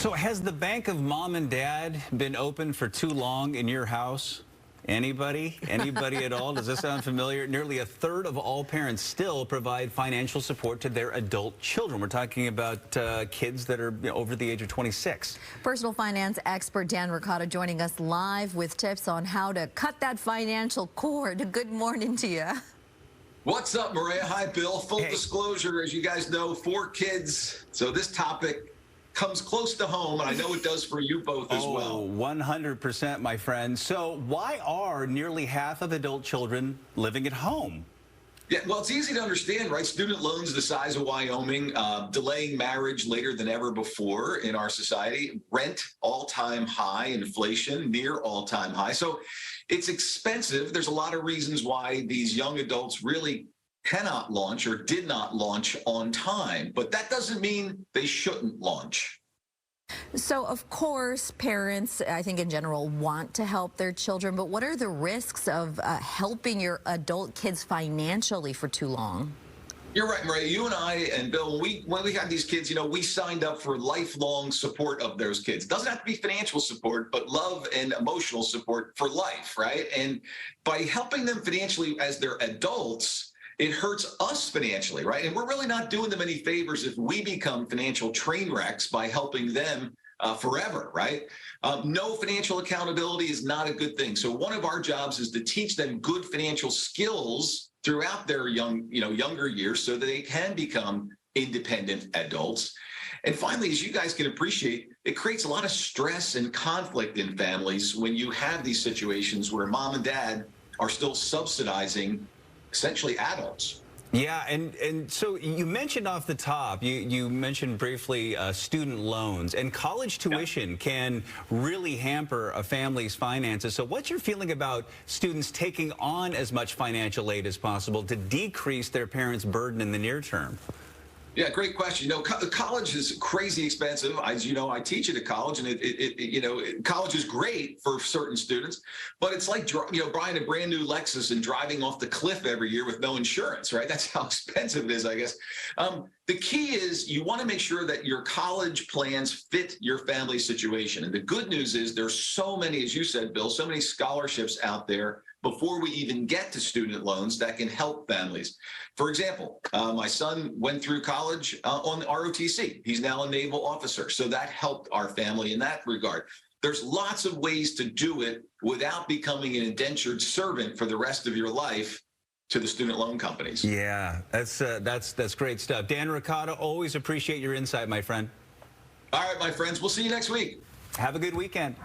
So has the bank of mom and dad been open for too long in your house? Anybody? Anybody at all? Does this sound familiar? Nearly a third of all parents still provide financial support to their adult children. We're talking about kids that are over the age of 26. Personal finance expert Dan Roccato joining us live with tips on how to cut that financial cord. Good morning to you. What's up, Maria? Hi, Bill. Full disclosure, as you guys know, 4 kids. So this topic comes close to home, and I know it does for you both as well. 100%, my friend. So why are nearly half of adult children living at home? Yeah, well, it's easy to understand, right? Student loans the size of Wyoming, delaying marriage later than ever before in our society, rent all-time high, inflation near all-time high. So it's expensive. There's a lot of reasons why these young adults really cannot launch or did not launch on time, but that doesn't mean they shouldn't launch. So, of course, parents, I think in general, want to help their children, but what are the risks of helping your adult kids financially for too long? You're right, Maria. You and I and Bill, when we had these kids, we signed up for lifelong support of those kids. It doesn't have to be financial support, but love and emotional support for life, right? And by helping them financially as they're adults, it hurts us financially, right? And we're really not doing them any favors if we become financial train wrecks by helping them forever, right? No financial accountability is not a good thing. So one of our jobs is to teach them good financial skills throughout their younger years so that they can become independent adults. And finally, as you guys can appreciate, it creates a lot of stress and conflict in families when you have these situations where mom and dad are still subsidizing essentially adults. Yeah, and so you mentioned off the top, you mentioned briefly student loans, and college tuition can really hamper a family's finances. So what's your feeling about students taking on as much financial aid as possible to decrease their parents' burden in the near term? Yeah, great question. College is crazy expensive. As you know, I teach at a college, and college is great for certain students, but it's like buying a brand new Lexus and driving off the cliff every year with no insurance, right? That's how expensive it is, I guess. The key is you want to make sure that your college plans fit your family situation. And the good news is there's so many, as you said, Bill, so many scholarships out there before we even get to student loans that can help families. For example, my son went through college on ROTC. He's now a naval officer, so that helped our family in that regard. There's lots of ways to do it without becoming an indentured servant for the rest of your life to the student loan companies. Yeah, that's great stuff. Dan Roccato, always appreciate your insight, my friend. All right, my friends, we'll see you next week. Have a good weekend.